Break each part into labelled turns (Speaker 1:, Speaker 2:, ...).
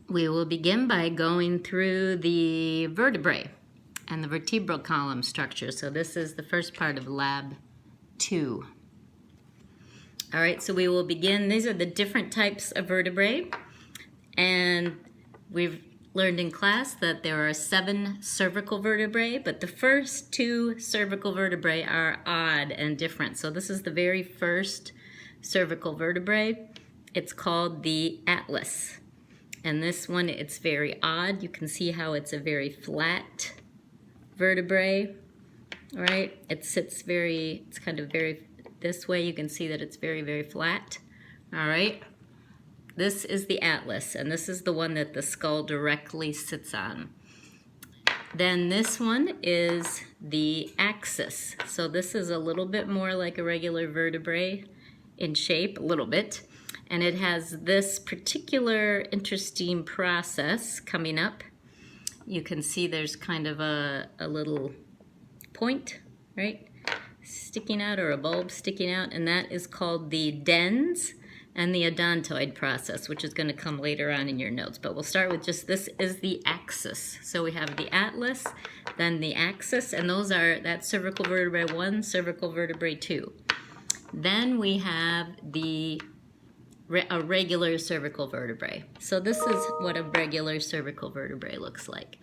Speaker 1: We will begin by going through the vertebrae and the vertebral column structure. So this is the first part of Lab 2. All right, so we will begin. These are the different types of vertebrae. And we've learned in class that there are 7 cervical vertebrae, but the first 2 cervical vertebrae are odd and different. So this is the very first cervical vertebrae. It's called the atlas. And this one, it's very odd. You can see how it's a very flat vertebrae, right? It sits it's kind of very, this way you can see that it's very, very flat, all right? This is the atlas, and this is the one that the skull directly sits on. Then this one is the axis. So this is a little bit more like a regular vertebrae in shape, a little bit. And it has this particular interesting process coming up. You can see there's kind of a little point, right, sticking out, or a bulb sticking out, and that is called the dens and the odontoid process, which is going to come later on in your notes. But we'll start with just this is the axis. So we have the atlas, then the axis, and those are, that's cervical vertebrae 1, cervical vertebrae 2. Then we have a regular cervical vertebrae. So this is what a regular cervical vertebrae looks like.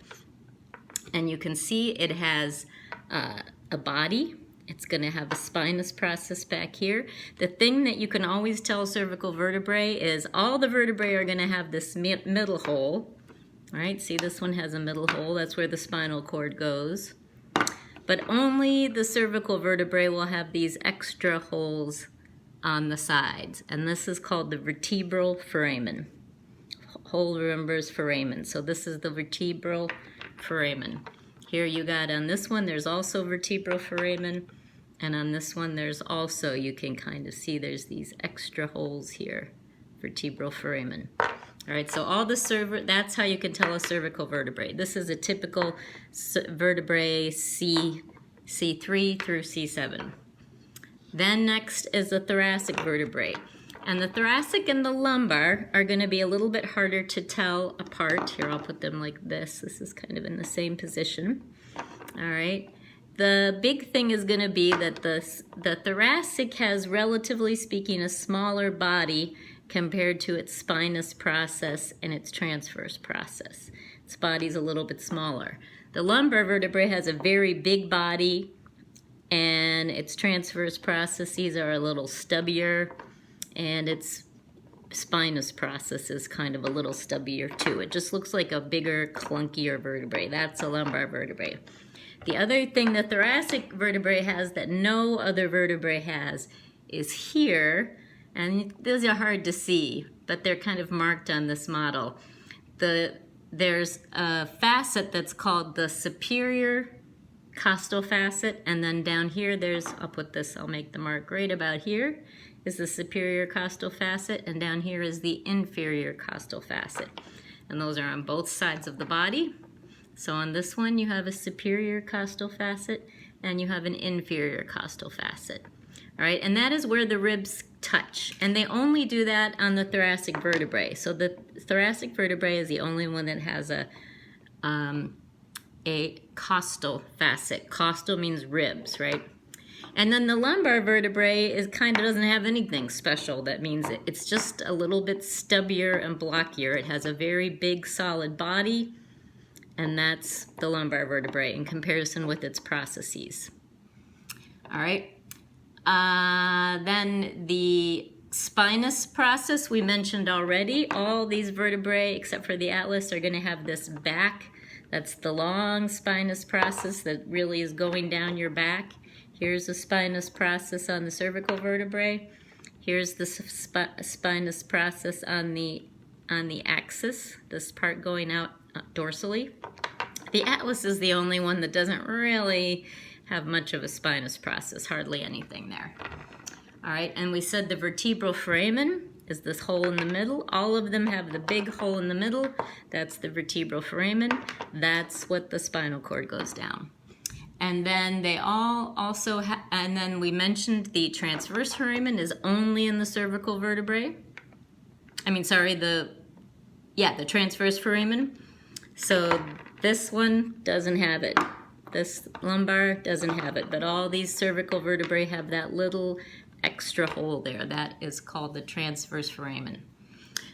Speaker 1: And you can see it has a body. It's going to have a spinous process back here. The thing that you can always tell cervical vertebrae is all the vertebrae are going to have this middle hole. All right, see, this one has a middle hole. That's where the spinal cord goes. But only the cervical vertebrae will have these extra holes on the sides, and this is called the vertebral foramen. Whole remembers foramen. So this is the vertebral foramen. Here you got on this one, there's also vertebral foramen, and on this one there's also, you can kind of see there's these extra holes here, vertebral foramen. All right, so all the that's how you can tell a cervical vertebrae. This is a typical vertebrae C3 through C7. Then next is the thoracic vertebrae. And the thoracic and the lumbar are going to be a little bit harder to tell apart. Here, I'll put them like this. This is kind of in the same position. All right. The big thing is going to be that the thoracic has, relatively speaking, a smaller body compared to its spinous process and its transverse process. Its body's a little bit smaller. The lumbar vertebrae has a very big body, and its transverse processes are a little stubbier, and its spinous process is kind of a little stubbier too. It just looks like a bigger, clunkier vertebrae. That's a lumbar vertebrae. The other thing the thoracic vertebrae has that no other vertebrae has is here, and these are hard to see, but they're kind of marked on this model. There's a facet that's called the superior costal facet, and then down here I'll make the mark right about here, is the superior costal facet, and down here is the inferior costal facet. And those are on both sides of the body. So on this one you have a superior costal facet and you have an inferior costal facet. All right, and that is where the ribs touch, and they only do that on the thoracic vertebrae. So the thoracic vertebrae is the only one that has a costal facet. Costal means ribs, right? And then the lumbar vertebrae doesn't have anything special. That means it's just a little bit stubbier and blockier. It has a very big solid body, and that's the lumbar vertebrae in comparison with its processes. All right. Then the spinous process we mentioned already. All these vertebrae except for the atlas are going to have this back. That's the long spinous process that really is going down your back. Here's the spinous process on the cervical vertebrae. Here's the spinous process on the axis, this part going out dorsally. The atlas is the only one that doesn't really have much of a spinous process, hardly anything there. All right, and we said the vertebral foramen is this hole in the middle. All of them have the big hole in the middle. That's the vertebral foramen. That's what the spinal cord goes down. And then they all also and then we mentioned the transverse foramen is only in the cervical vertebrae. Yeah, the transverse foramen. So this one doesn't have it. This lumbar doesn't have it, but all these cervical vertebrae have that little extra hole there. That is called the transverse foramen.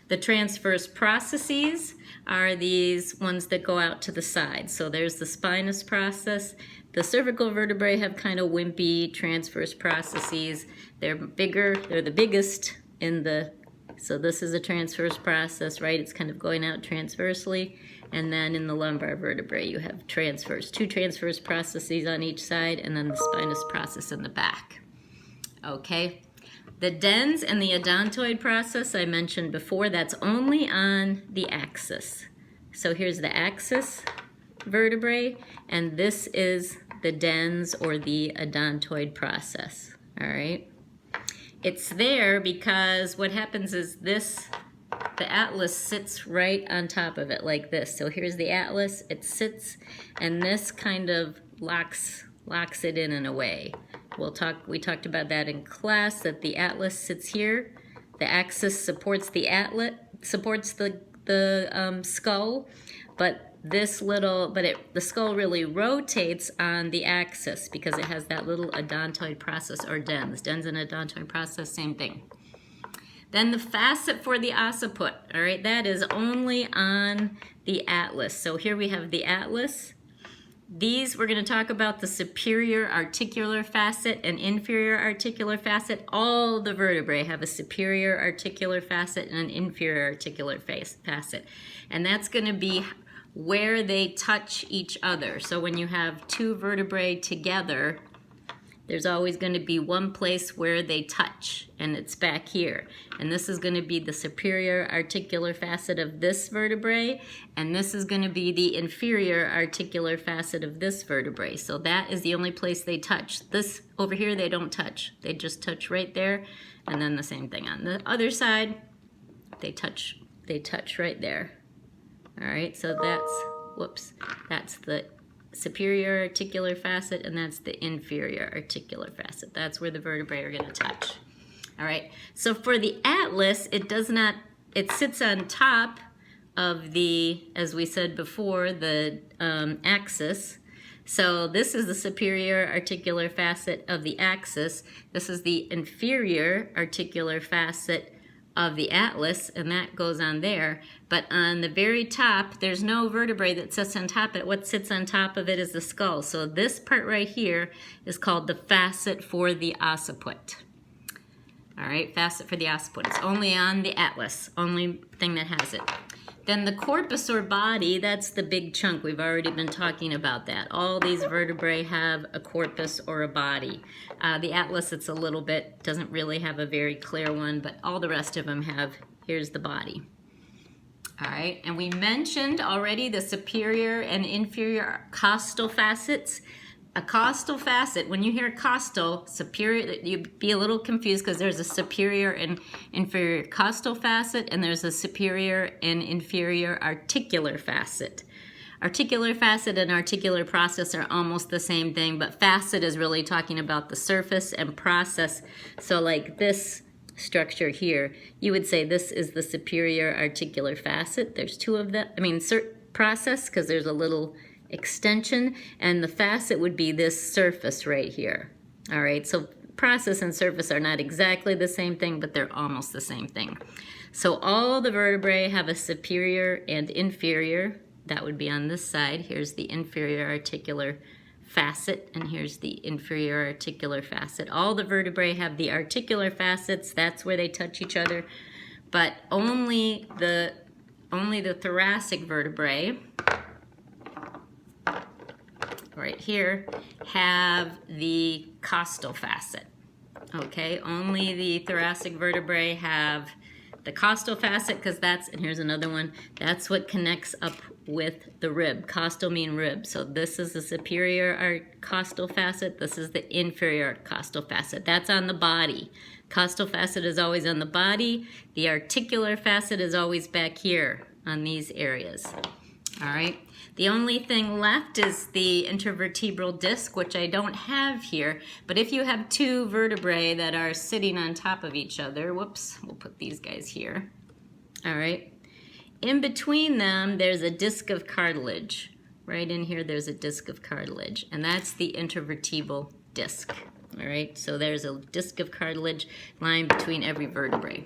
Speaker 1: The transverse processes are these ones that go out to the side. So there's the spinous process. The cervical vertebrae have kind of wimpy transverse processes. They're bigger, they're the biggest in the, so this is a transverse process, right? It's kind of going out transversely. And then in the lumbar vertebrae, you have transverse, two transverse processes on each side, and then the spinous process in the back. Okay. The dens and the odontoid process I mentioned before, that's only on the axis. So here's the axis vertebrae, and this is the dens or the odontoid process, all right? It's there because what happens is this, the atlas sits right on top of it like this. So here's the atlas, it sits, and this kind of locks it in a way. We talked about that in class, that the atlas sits here. The axis supports the skull, but the skull really rotates on the axis because it has that little odontoid process, or dens. Dens and odontoid process, same thing. Then the facet for the occiput, all right, that is only on the atlas. So here we have the atlas. These, we're going to talk about the superior articular facet and inferior articular facet. All the vertebrae have a superior articular facet and an inferior articular facet. And that's going to be where they touch each other. So when you have two vertebrae together, there's always going to be one place where they touch, and it's back here. And this is going to be the superior articular facet of this vertebrae, and this is going to be the inferior articular facet of this vertebrae. So that is the only place they touch. This over here, they don't touch. They just touch right there, and then the same thing on the other side. They touch right there. All right, so that's the superior articular facet, and that's the inferior articular facet. That's where the vertebrae are going to touch. All right, so for the atlas, it sits on top of the, as we said before, the axis. So this is the superior articular facet of the axis. This is the inferior articular facet of the atlas, and that goes on there. But on the very top, there's no vertebrae that sits on top of it. What sits on top of it is the skull. So this part right here is called the facet for the occiput. All right, facet for the occiput. It's only on the atlas, only thing that has it. Then the corpus or body, that's the big chunk. We've already been talking about that. All these vertebrae have a corpus or a body. The atlas, it's a little bit, doesn't really have a very clear one, but all the rest of them have, here's the body. All right, and we mentioned already the superior and inferior costal facets. A costal facet, when you hear costal, superior, you'd be a little confused because there's a superior and inferior costal facet, and there's a superior and inferior articular facet. Articular facet and articular process are almost the same thing, but facet is really talking about the surface, and process. So like this structure here, you would say this is the superior articular facet. There's two of them. Process, because there's a little extension, and the facet would be this surface right here. All right, so process and surface are not exactly the same thing, but they're almost the same thing. So all the vertebrae have a superior and inferior. That would be on this side. Here's the inferior articular facet, and here's the inferior articular facet. All the vertebrae have the articular facets. That's where they touch each other, but only the thoracic vertebrae right here have the costal facet. Okay, only the thoracic vertebrae have the costal facet, because that's, and here's another one, that's what connects up with the rib. Costal mean rib. So this is the superior costal facet, this is the inferior costal facet. That's on the body. Costal facet is always on the body. The articular facet is always back here on these areas. All right. The only thing left is the intervertebral disc, which I don't have here. But if you have two vertebrae that are sitting on top of each other, whoops, we'll put these guys here. All right. in between them, there's a disc of cartilage. Right in here, there's a disc of cartilage, and that's the intervertebral disc. All right, so there's a disc of cartilage lying between every vertebrae.